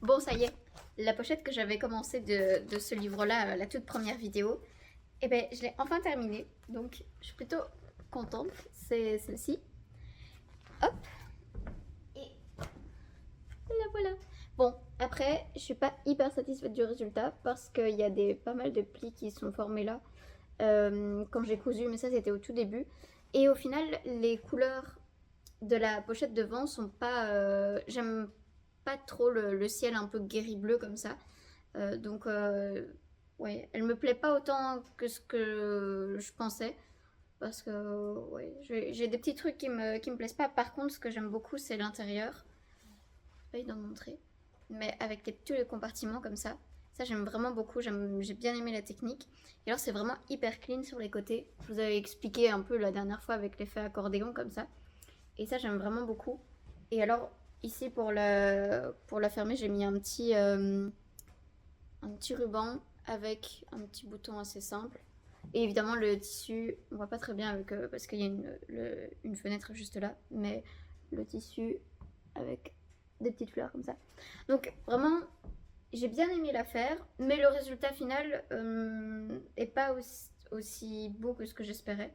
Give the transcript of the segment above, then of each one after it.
Bon, ça y est, la pochette que j'avais commencé de ce livre-là, la toute première vidéo, eh ben, je l'ai enfin terminée. Donc, je suis plutôt contente. C'est celle-ci. Hop, et la voilà. Bon, après, je suis pas hyper satisfaite du résultat parce qu'il y a pas mal de plis qui sont formés là quand j'ai cousu, mais ça c'était au tout début. Et au final, les couleurs de la pochette devant sont pas. J'aime pas trop le ciel un peu guéri bleu comme ça. Ouais, elle me plaît pas autant que ce que je pensais. Parce que ouais, j'ai des petits trucs qui me plaisent pas. Par contre, ce que j'aime beaucoup, c'est l'intérieur. Pas évident de montrer. Mais avec tous les compartiments comme ça. Ça, j'aime vraiment beaucoup. J'ai bien aimé la technique. Et alors, c'est vraiment hyper clean sur les côtés. Je vous avais expliqué un peu la dernière fois avec l'effet accordéon comme ça. Et ça, j'aime vraiment beaucoup. Et alors, ici, pour la fermer, j'ai mis un petit ruban avec un petit bouton assez simple. Et évidemment, le tissu, on voit pas très bien avec, parce qu'il y a une fenêtre juste là, mais le tissu avec des petites fleurs comme ça. Donc vraiment, j'ai bien aimé la faire, mais le résultat final est pas aussi beau que ce que j'espérais.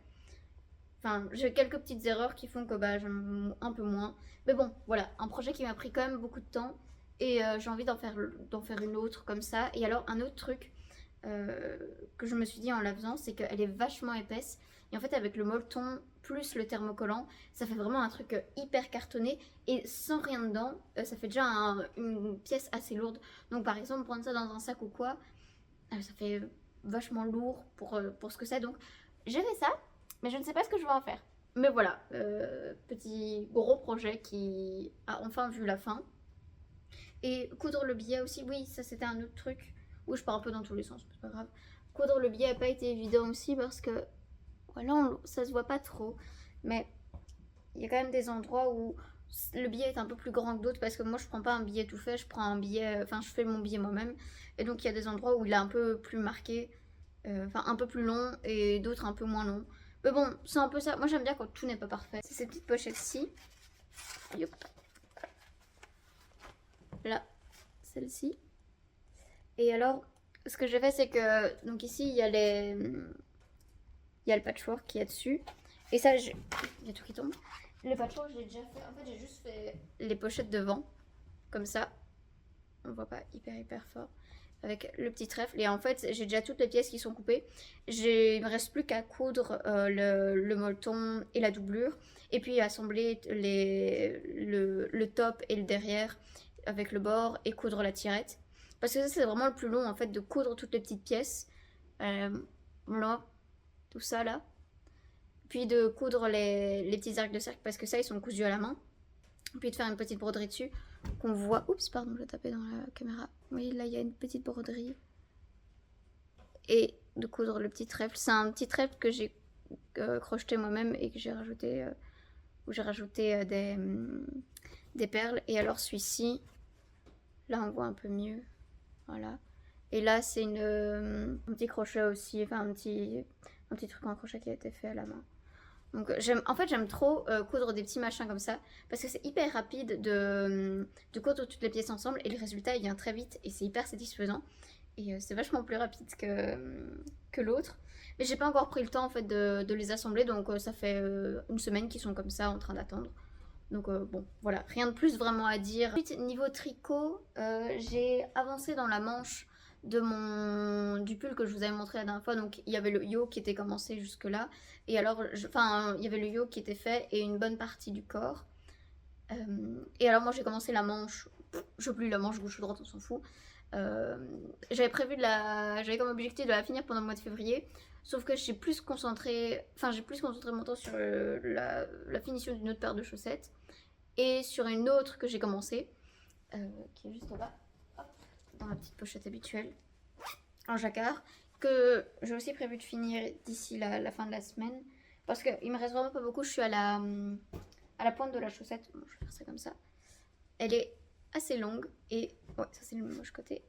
Enfin, j'ai quelques petites erreurs qui font que bah, j'aime un peu moins. Mais bon, voilà, un projet qui m'a pris quand même beaucoup de temps. Et j'ai envie d'en faire une autre comme ça. Et alors, un autre truc que je me suis dit en la faisant, c'est qu'elle est vachement épaisse. Et en fait, avec le molleton plus le thermocollant, ça fait vraiment un truc hyper cartonné. Et sans rien dedans, ça fait déjà une pièce assez lourde. Donc, par exemple, prendre ça dans un sac ou quoi, ça fait vachement lourd pour ce que c'est. Donc, j'ai fait ça, mais je ne sais pas ce que je vais en faire. Mais voilà, petit gros projet qui a enfin vu la fin. Et coudre le billet aussi, oui, ça c'était un autre truc où je pars un peu dans tous les sens, c'est pas grave. Coudre le billet n'a pas été évident aussi parce que voilà, ça se voit pas trop. Mais il y a quand même des endroits où le billet est un peu plus grand que d'autres parce que moi je prends pas un billet tout fait, je prends un billet, enfin je fais mon billet moi-même. Et donc il y a des endroits où il est un peu plus marqué, enfin un peu plus long et d'autres un peu moins long. Mais bon, c'est un peu ça. Moi j'aime bien quand tout n'est pas parfait. C'est ces petites pochettes-ci. Là, celle-ci. Et alors, ce que j'ai fait, c'est que donc ici il y a il y a le patchwork qui est dessus. Et ça, il y a tout qui tombe. Le patchwork, j'ai déjà fait. En fait, j'ai juste fait les pochettes devant, comme ça. On voit pas hyper fort. Avec le petit trèfle. Et en fait, j'ai déjà toutes les pièces qui sont coupées. Il me reste plus qu'à coudre le molleton et la doublure. Et puis assembler le top et le derrière avec le bord et coudre la tirette. Parce que ça, c'est vraiment le plus long en fait, de coudre toutes les petites pièces. Là, tout ça là. Puis de coudre les petits arcs de cercle parce que ça, ils sont cousus à la main. Puis de faire une petite broderie dessus qu'on voit. Oups, pardon, je tapais dans la caméra. Oui, là, il y a une petite broderie. Et de coudre le petit trèfle. C'est un petit trèfle que j'ai crocheté moi-même et que j'ai rajouté, où j'ai rajouté des perles. Et alors celui-ci, là, on voit un peu mieux. Voilà. Et là, c'est un petit crochet aussi, enfin un petit truc en crochet qui a été fait à la main. Donc en fait j'aime trop coudre des petits machins comme ça parce que c'est hyper rapide de coudre toutes les pièces ensemble et le résultat il vient très vite et c'est hyper satisfaisant et c'est vachement plus rapide que l'autre. Mais j'ai pas encore pris le temps en fait de les assembler donc ça fait une semaine qu'ils sont comme ça en train d'attendre. Donc bon voilà, rien de plus vraiment à dire. Ensuite niveau tricot, j'ai avancé dans la manche du pull que je vous avais montré la dernière fois. Donc il y avait le yoke qui était commencé jusque là et alors enfin il y avait le yoke qui était fait et une bonne partie du corps. Et alors moi j'ai commencé la manche, je sais plus, la manche gauche ou droite, on s'en fout. J'avais comme objectif de la finir pendant le mois de février, sauf que j'ai plus concentré mon temps sur la finition d'une autre paire de chaussettes et sur une autre que j'ai commencé, qui est juste en bas, hop, dans la petite pochette habituelle, en jacquard, que j'ai aussi prévu de finir d'ici la fin de la semaine, parce qu'il me reste vraiment pas beaucoup, je suis à la pointe de la chaussette, bon, je vais faire ça comme ça, elle est assez longue, et ouais, ça c'est le moche côté,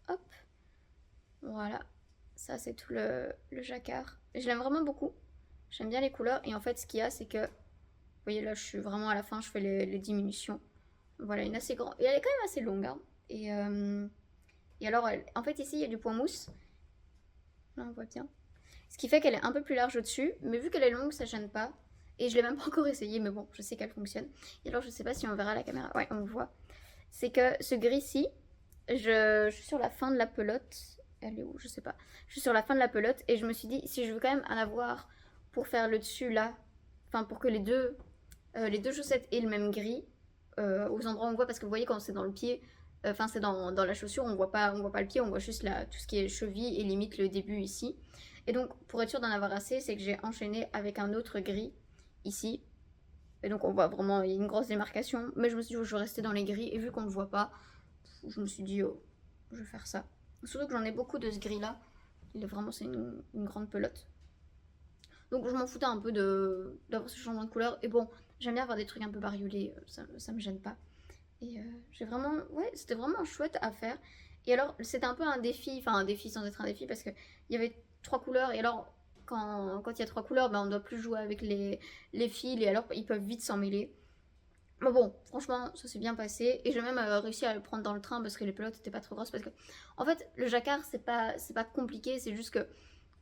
hop, voilà, ça c'est tout le jacquard, je l'aime vraiment beaucoup, j'aime bien les couleurs, et en fait ce qu'il y a c'est que, vous voyez là je suis vraiment à la fin, je fais les diminutions, voilà, une assez grande, et elle est quand même assez longue, hein. Et alors, en fait, ici, il y a du point mousse. Là, on voit bien. Ce qui fait qu'elle est un peu plus large au-dessus, mais vu qu'elle est longue, ça gêne pas. Et je l'ai même pas encore essayé, mais bon, je sais qu'elle fonctionne. Et alors, je sais pas si on verra à la caméra. Ouais, on le voit. C'est que ce gris-ci, je suis sur la fin de la pelote. Elle est où? Je sais pas. Je suis sur la fin de la pelote et je me suis dit, si je veux quand même en avoir pour faire le dessus là, enfin pour que les deux chaussettes aient le même gris, aux endroits où on voit, parce que vous voyez quand c'est dans le pied, enfin c'est dans la chaussure, on voit pas le pied, on voit juste tout ce qui est cheville et limite le début ici. Et donc pour être sûr d'en avoir assez, c'est que j'ai enchaîné avec un autre gris ici. Et donc on voit vraiment une grosse démarcation, mais je me suis dit, oh, je vais rester dans les gris, et vu qu'on ne le voit pas, je me suis dit, oh, je vais faire ça. Surtout que j'en ai beaucoup de ce gris là, vraiment c'est une grande pelote. Donc je m'en foutais un peu d'avoir ce changement de couleur, et bon, j'aime bien avoir des trucs un peu bariolés, ça me gêne pas. Et j'ai vraiment, ouais, c'était vraiment chouette à faire. Et alors c'était un peu un défi, enfin un défi sans être un défi, parce qu'il y avait 3 couleurs, et alors quand il y a 3 couleurs, ben, on ne doit plus jouer avec les fils, et alors ils peuvent vite s'en mêler. Mais bon, franchement, ça s'est bien passé. Et j'ai même réussi à le prendre dans le train parce que les pelotes n'étaient pas trop grosses. Parce que, en fait, le jacquard, c'est pas compliqué. C'est juste que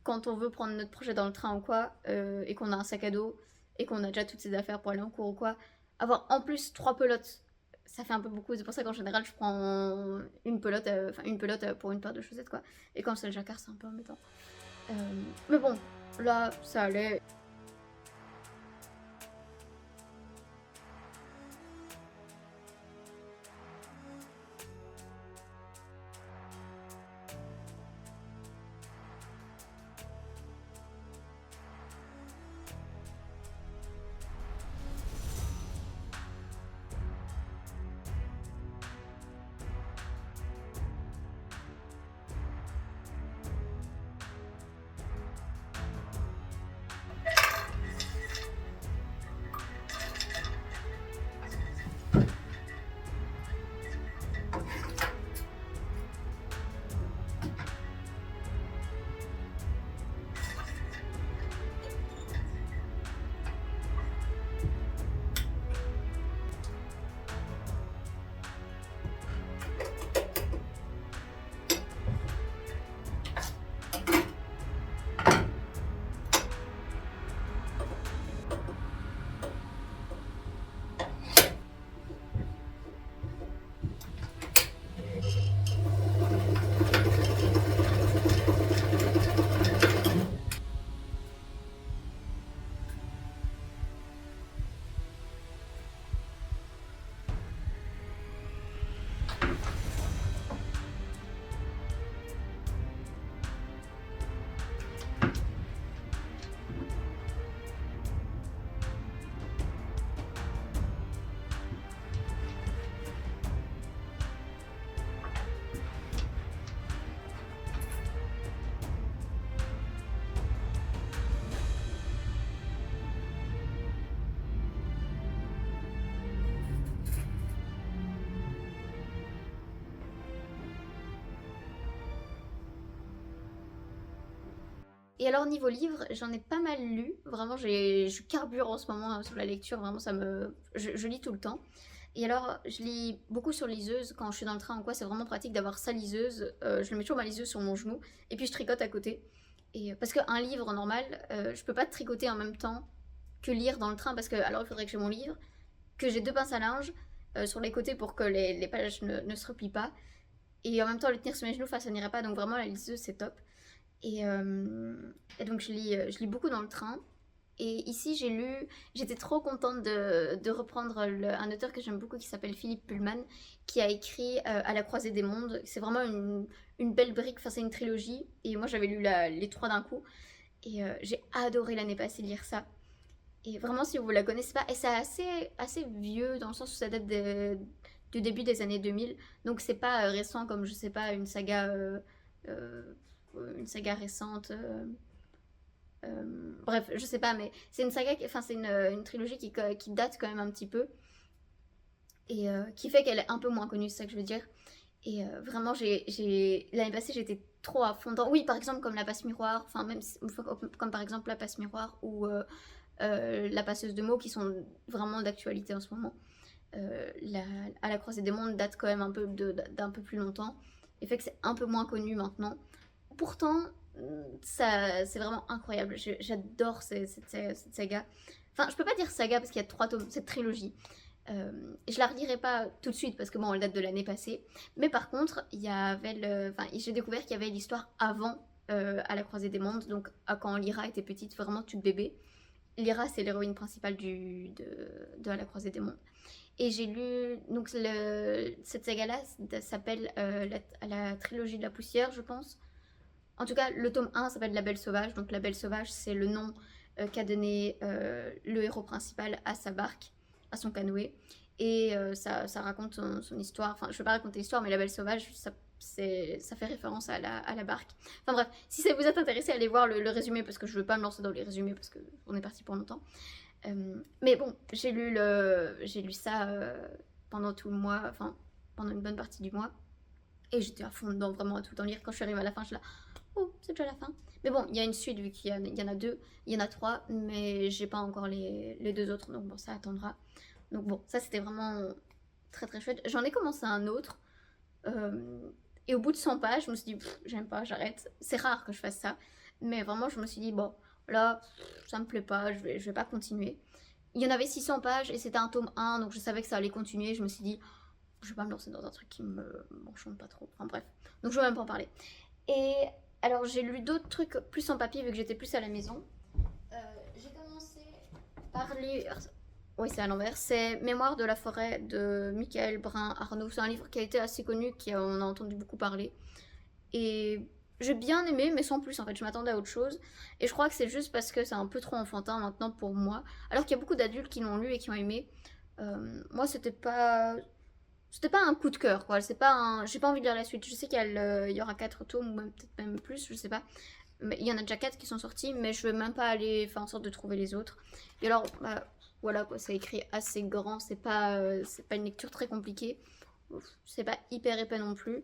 quand on veut prendre notre projet dans le train ou quoi, et qu'on a un sac à dos, et qu'on a déjà toutes ses affaires pour aller en cours ou quoi, avoir en plus 3 pelotes, ça fait un peu beaucoup. C'est pour ça qu'en général, je prends une pelote pour une paire de chaussettes, quoi. Et quand c'est le jacquard, c'est un peu embêtant. Euh, mais bon, là, ça allait. Et alors niveau livre, j'en ai pas mal lu. Vraiment, je carbure en ce moment sur la lecture. Vraiment, je lis tout le temps. Et alors, je lis beaucoup sur liseuse quand je suis dans le train ou quoi. C'est vraiment pratique d'avoir sa liseuse. Je mets toujours ma liseuse sur mon genou et puis je tricote à côté. Et parce qu'un livre normal, je peux pas tricoter en même temps que lire dans le train parce que alors il faudrait que j'ai mon livre, que j'ai 2 pinces à linge sur les côtés pour que les pages ne se replient pas. Et en même temps, le tenir sur mes genoux, ça n'irait pas. Donc vraiment, la liseuse, c'est top. Et, et donc je lis beaucoup dans le train. Et ici j'étais trop contente de reprendre un auteur que j'aime beaucoup qui s'appelle Philippe Pullman, qui a écrit À la croisée des mondes. C'est vraiment une belle brique, enfin c'est une trilogie. Et moi j'avais lu les 3 d'un coup. Et j'ai adoré l'année passée lire ça. Et vraiment si vous la connaissez pas, et c'est assez vieux dans le sens où ça date du début des années 2000. Donc c'est pas récent comme je sais pas euh, une saga récente. Bref, je sais pas, mais c'est une saga, enfin c'est une trilogie qui date quand même un petit peu et qui fait qu'elle est un peu moins connue, c'est ça que je veux dire. Et vraiment, l'année passée, j'étais trop à fond dans. Oui, par exemple, comme la passe miroir, enfin même comme par exemple la passe miroir ou la passeuse de mots qui sont vraiment d'actualité en ce moment. à la Croisée des Mondes date quand même un peu d'un peu plus longtemps, et fait que c'est un peu moins connu maintenant. Pourtant, ça, c'est vraiment incroyable. J'adore cette saga. Enfin, je peux pas dire saga parce qu'il y a 3 tomes, cette trilogie. Je la relirai pas tout de suite parce que bon, elle date de l'année passée. Mais par contre, il y avait j'ai découvert qu'il y avait l'histoire avant à la Croisée des Mondes, donc quand Lyra était petite, vraiment toute bébé. Lyra, c'est l'héroïne principale de À la Croisée des Mondes. Et j'ai lu, donc cette saga-là s'appelle la trilogie de la poussière, je pense. En tout cas, le tome 1 s'appelle La Belle Sauvage. Donc La Belle Sauvage, c'est le nom qu'a donné le héros principal à sa barque, à son canoë. Et ça raconte son histoire. Enfin, je ne vais pas raconter l'histoire, mais La Belle Sauvage, ça fait référence à la barque. Enfin bref, si ça vous est intéressé, allez voir le résumé, parce que je ne veux pas me lancer dans les résumés, parce qu'on est parti pour longtemps. Mais bon, j'ai lu ça pendant tout le mois, enfin pendant une bonne partie du mois. Et j'étais à fond dedans, vraiment à tout en lire. Quand je suis arrivée à la fin, je suis là, oh, c'est déjà la fin. Mais bon, il y a une suite, vu qu'il y en a 2, il y en a 3, mais j'ai pas encore les 2 autres, donc bon, ça attendra. Donc bon, ça c'était vraiment très très chouette. J'en ai commencé un autre, et au bout de 100 pages, je me suis dit, j'aime pas, j'arrête. C'est rare que je fasse ça, mais vraiment, je me suis dit, bon, là, ça me plaît pas, je vais pas continuer. Il y en avait 600 pages et c'était un tome 1, donc je savais que ça allait continuer. Je me suis dit, je vais pas me lancer dans un truc qui m'enchante pas trop. Enfin bref, donc je vais même pas en parler. Et alors j'ai lu d'autres trucs plus en papier vu que j'étais plus à la maison. J'ai commencé par lire. Oui, c'est à l'envers. C'est Mémoire de la forêt de Michael Brun Arnaud. C'est un livre qui a été assez connu, on a entendu beaucoup parler. Et j'ai bien aimé, mais sans plus en fait. Je m'attendais à autre chose. Et je crois que c'est juste parce que c'est un peu trop enfantin maintenant pour moi. Alors qu'il y a beaucoup d'adultes qui l'ont lu et qui ont aimé. Moi, c'était pas un coup de cœur, quoi. C'est pas un... J'ai pas envie de lire la suite. Je sais qu'il y aura 4 tomes, ou peut-être même plus, je sais pas. Mais il y en a déjà 4 qui sont sortis, mais je vais même pas aller faire en sorte de trouver les autres. Et alors, voilà, quoi, c'est écrit assez grand, c'est pas une lecture très compliquée. C'est pas hyper épais non plus.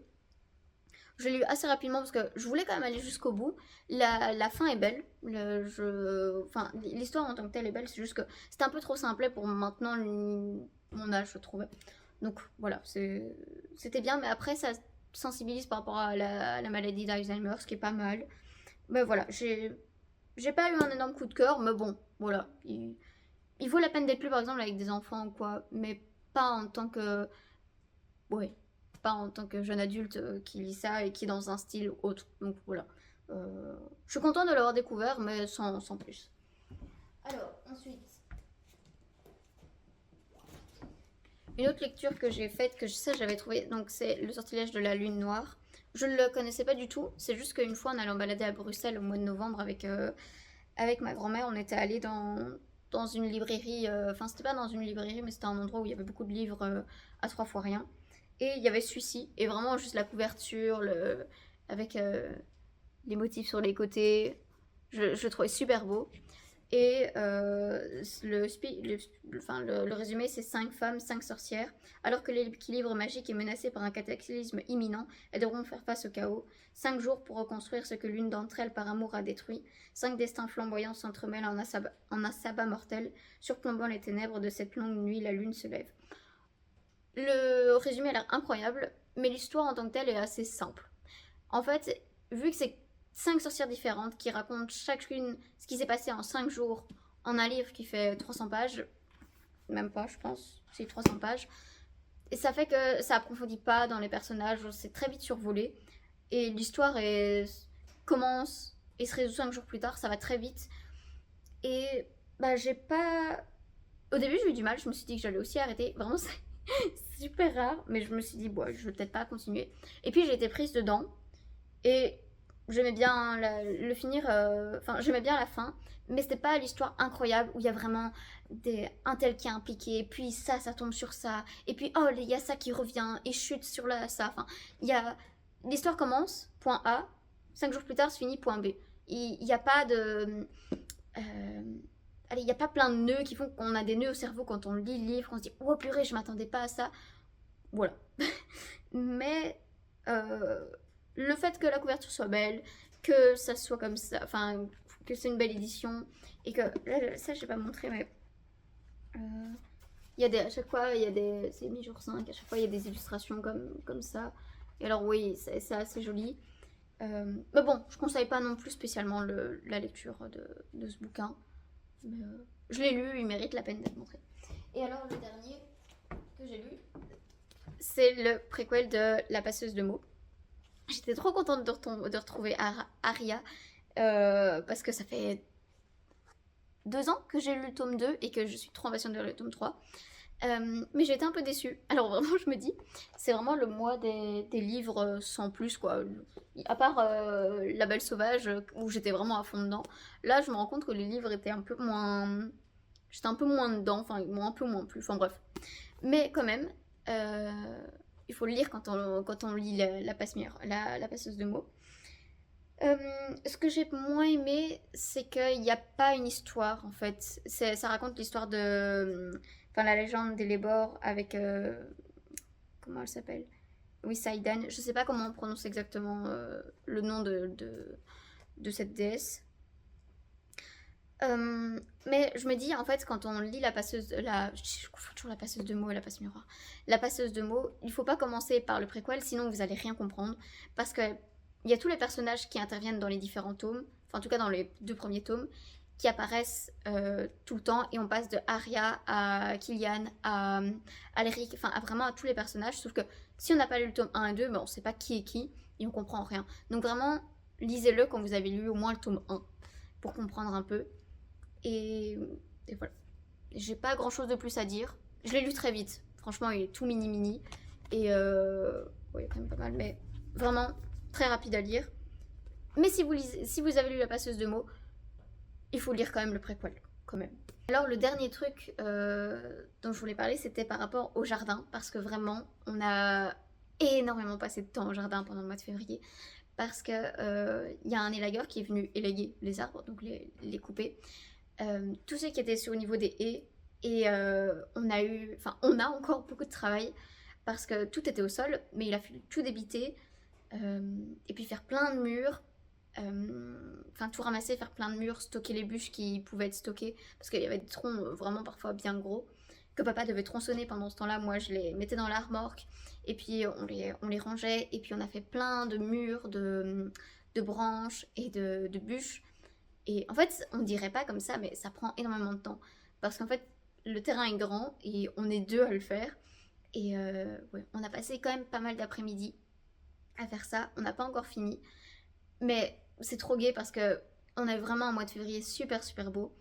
Je l'ai lu assez rapidement parce que je voulais quand même aller jusqu'au bout. La fin est belle. Enfin, l'histoire en tant que telle est belle, c'est juste que c'était un peu trop simple pour maintenant mon âge, je trouvais. Donc voilà, c'était bien, mais après ça sensibilise par rapport à la maladie d'Alzheimer, ce qui est pas mal. Mais voilà, j'ai pas eu un énorme coup de cœur, mais bon, voilà. Il vaut la peine d'être lu par exemple avec des enfants ou quoi, mais pas en tant que... Ouais, pas en tant que jeune adulte qui lit ça et qui est dans un style autre. Donc voilà. Je suis contente de l'avoir découvert, mais sans plus. Alors, ensuite, une autre lecture que j'ai faite, que je sais j'avais trouvé, donc c'est Le sortilège de la lune noire. Je ne le connaissais pas du tout, c'est juste qu'une fois en allant balader à Bruxelles au mois de novembre avec ma grand-mère, on était allé dans une librairie, enfin c'était pas dans une librairie, mais c'était un endroit où il y avait beaucoup de livres à 3 fois rien. Et il y avait celui-ci, et vraiment juste la couverture, avec les motifs sur les côtés, je le trouvais super beau. Et le résumé, c'est 5 femmes, 5 sorcières. Alors que l'équilibre magique est menacé par un cataclysme imminent, elles devront faire face au chaos. 5 jours pour reconstruire ce que l'une d'entre elles, par amour, a détruit. 5 destins flamboyants s'entremêlent en un sabbat mortel. Surplombant les ténèbres de cette longue nuit, la lune se lève. Le résumé a l'air incroyable, mais l'histoire en tant que telle est assez simple. En fait, vu que c'est 5 sorcières différentes qui racontent chacune ce qui s'est passé en 5 jours en un livre qui fait 300 pages, même pas je pense, c'est 300 pages, et ça fait que ça approfondit pas dans les personnages, c'est très vite survolé, et l'histoire commence et se résout 5 jours plus tard, ça va très vite, et j'ai pas... Au début j'ai eu du mal, je me suis dit que j'allais aussi arrêter, vraiment c'est super rare, mais je me suis dit, bon, je vais peut-être pas continuer. Et puis j'ai été prise dedans, et j'aimais bien le finir, enfin j'aimais bien la fin, mais c'était pas l'histoire incroyable où il y a vraiment un tel qui est impliqué, puis ça tombe sur ça, et puis oh, il y a ça qui revient et chute sur ça. Enfin, l'histoire commence, point A, 5 jours plus tard, se finit, point B. Il n'y a pas de... allez, il n'y a pas plein de nœuds qui font qu'on a des nœuds au cerveau quand on lit le livre, on se dit oh purée, je m'attendais pas à ça. Voilà. Mais le fait que la couverture soit belle, que ça soit comme ça, enfin, que c'est une belle édition, et que, là, ça je vais pas montrer, mais Il y a des, à chaque fois, il y a des, c'est mis jour 5, à chaque fois il y a des illustrations comme ça. Et alors oui, c'est assez joli. Mais bon, je conseille pas non plus spécialement la lecture de ce bouquin. Mais, je l'ai lu, il mérite la peine d'être montré. Et alors le dernier que j'ai lu, c'est le préquel de La passeuse de mots. J'étais trop contente de retrouver Aria parce que ça fait 2 ans que j'ai lu le tome 2 et que je suis trop impatiente de lire le tome 3. Mais j'ai été un peu déçue. Alors vraiment, je me dis, c'est vraiment le mois des livres sans plus, quoi. À part La Belle Sauvage, où j'étais vraiment à fond dedans. Là, je me rends compte que les livres étaient un peu moins... J'étais un peu moins dedans, enfin, ils m'ont un peu moins plu. Enfin bref. Mais quand même, euh, il faut le lire quand on lit la passeuse de mots. Ce que j'ai moins aimé, c'est qu'il n'y a pas une histoire en fait. Ça raconte l'histoire de. Enfin, la légende d'Elébor avec. Comment elle s'appelle? Oui, Saïdan. Je sais pas comment on prononce exactement le nom de cette déesse. Mais je me dis, en fait, quand on lit la passeuse. Je confonds toujours la passeuse de mots et la passe miroir. La passeuse de mots, il faut pas commencer par le préquel, sinon vous allez rien comprendre. Parce que il y a tous les personnages qui interviennent dans les différents tomes, enfin, en tout cas dans les 2 premiers tomes, qui apparaissent tout le temps. Et on passe de Arya à Killian, à Aléric, enfin, vraiment à tous les personnages. Sauf que si on n'a pas lu le tome 1 et 2, ben, on sait pas qui est qui et on comprend rien. Donc, vraiment, lisez-le quand vous avez lu au moins le tome 1 pour comprendre un peu. Et, et voilà. J'ai pas grand chose de plus à dire. Je l'ai lu très vite. Franchement, il est tout mini mini. Et ouais, il y a quand même pas mal. Mais vraiment, très rapide à lire. Mais si vous avez lu La passeuse de mots, il faut lire quand même le préquel. Quand même. Alors, le dernier truc dont je voulais parler, c'était par rapport au jardin. Parce que vraiment, on a énormément passé de temps au jardin pendant le mois de février. Parce que y a un élagueur qui est venu élaguer les arbres, donc les couper. Tous ceux qui étaient sur au niveau des haies et on a encore beaucoup de travail parce que tout était au sol, mais il a fallu tout débiter et puis faire plein de murs, enfin tout ramasser, faire plein de murs, stocker les bûches qui pouvaient être stockées parce qu'il y avait des troncs vraiment parfois bien gros que papa devait tronçonner pendant ce temps-là. Moi je les mettais dans la remorque et puis on les rangeait et puis on a fait plein de murs, de branches et de bûches. Et en fait, on dirait pas comme ça, mais ça prend énormément de temps. Parce qu'en fait, le terrain est grand et on est 2 à le faire. Et ouais, on a passé quand même pas mal d'après-midi à faire ça. On n'a pas encore fini. Mais c'est trop gai parce que on a vraiment un mois de février super super beau.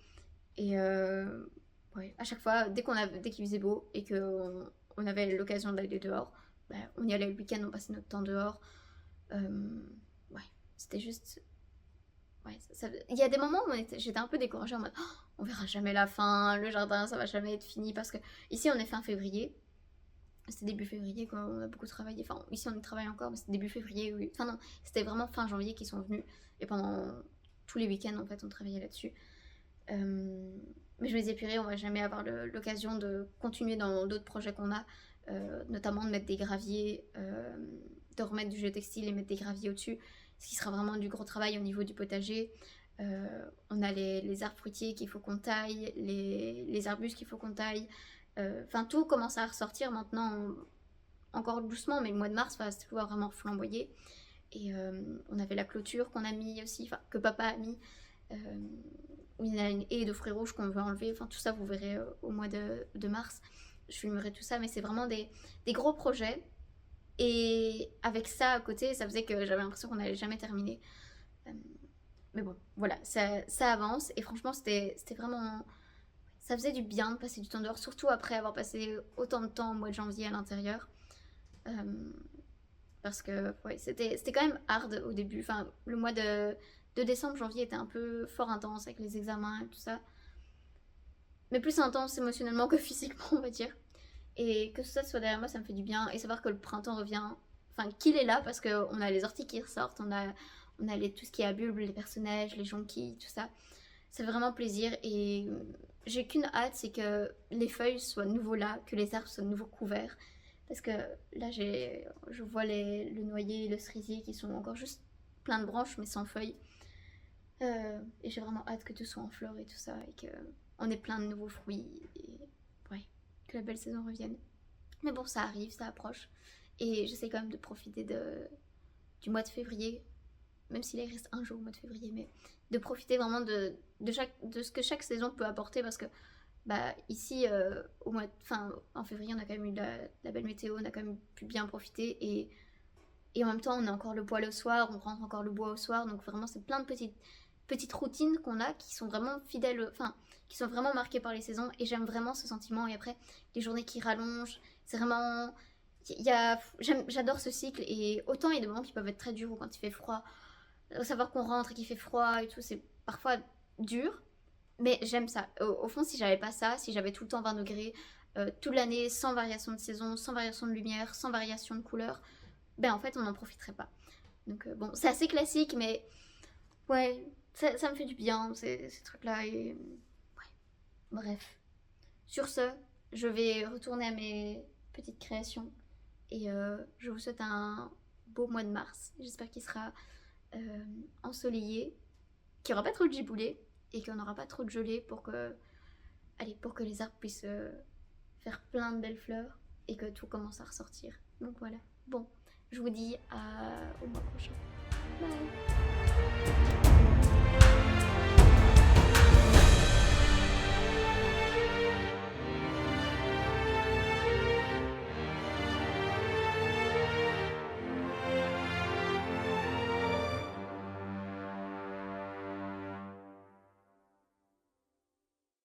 Et ouais, à chaque fois, dès qu'il faisait beau et qu'on on avait l'occasion d'aller dehors, bah, on y allait le week-end, on passait notre temps dehors. Ouais, c'était juste ouais, il y a des moments où j'étais un peu découragée en mode oh, on verra jamais la fin, le jardin ça va jamais être fini parce que ici on est fin février, c'était début février quand on a beaucoup travaillé, enfin ici on y travaille encore mais c'était début février, oui. Enfin non, c'était vraiment fin janvier qu'ils sont venus et pendant tous les week-ends en fait on travaillait là-dessus. Mais je me disais purée on va jamais avoir l'occasion de continuer dans d'autres projets qu'on a, notamment de mettre des graviers, de remettre du géotextile et mettre des graviers au-dessus ce qui sera vraiment du gros travail au niveau du potager. On a les arbres fruitiers qu'il faut qu'on taille, les arbustes qu'il faut qu'on taille. Enfin, tout commence à ressortir maintenant, encore doucement, mais le mois de mars va tout va vraiment flamboyer. Et on avait la clôture qu'on a mis aussi, enfin, que papa a mis. Où il y a une haie de fruits rouges qu'on veut enlever. Enfin, tout ça, vous verrez au mois de mars. Je filmerai tout ça, mais c'est vraiment des gros projets. Et avec ça à côté, ça faisait que j'avais l'impression qu'on n'allait jamais terminer. Euh, mais bon, voilà, ça avance. Et franchement, c'était vraiment. Ça faisait du bien de passer du temps dehors, surtout après avoir passé autant de temps au mois de janvier à l'intérieur. Euh, Parce que ouais, c'était quand même hard au début. Enfin, le mois de décembre, janvier était un peu fort intense avec les examens et tout ça. Mais plus intense émotionnellement que physiquement, on va dire. Et que ça soit derrière moi, ça me fait du bien. Et savoir que le printemps revient, enfin qu'il est là, parce qu'on a les orties qui ressortent, on a tout ce qui est à bulbe, les personnages, les jonquilles, tout ça. Ça fait vraiment plaisir. Et j'ai qu'une hâte, c'est que les feuilles soient de nouveau là, que les arbres soient de nouveau couverts. Parce que là, je vois le noyer, le cerisier qui sont encore juste plein de branches, mais sans feuilles. Et j'ai vraiment hâte que tout soit en fleurs et tout ça, et qu'on ait plein de nouveaux fruits. Et ouais, que la belle saison revienne. Mais bon, ça arrive, ça approche. Et j'essaie quand même de profiter du mois de février, même s'il reste un jour au mois de février, mais de profiter vraiment de ce que chaque saison peut apporter, parce que bah, ici, en février, on a quand même eu la belle météo, on a quand même pu bien profiter, et en même temps, on a encore le poêle au soir, on rentre encore le bois au soir, donc vraiment, c'est plein de petites routines qu'on a qui sont vraiment fidèles, enfin, qui sont vraiment marquées par les saisons, et j'aime vraiment ce sentiment. Et après, les journées qui rallongent, c'est vraiment... J'adore ce cycle, et autant il y a des moments qui peuvent être très durs, ou quand il fait froid, savoir qu'on rentre et qu'il fait froid et tout, c'est parfois dur, mais j'aime ça. Au fond, si j'avais pas ça, si j'avais tout le temps 20 degrés, toute l'année, sans variation de saison, sans variation de lumière, sans variation de couleur, ben en fait, on n'en profiterait pas. Donc bon, c'est assez classique, mais ouais, ça me fait du bien, ces trucs-là. Et ouais, bref. Sur ce, je vais retourner à mes petites créations. Et je vous souhaite un beau mois de mars. J'espère qu'il sera ensoleillé, qu'il n'y aura pas trop de giboulées et qu'on n'aura pas trop de gelée pour que les arbres puissent faire plein de belles fleurs et que tout commence à ressortir. Donc voilà. Bon, je vous dis au mois prochain. Bye.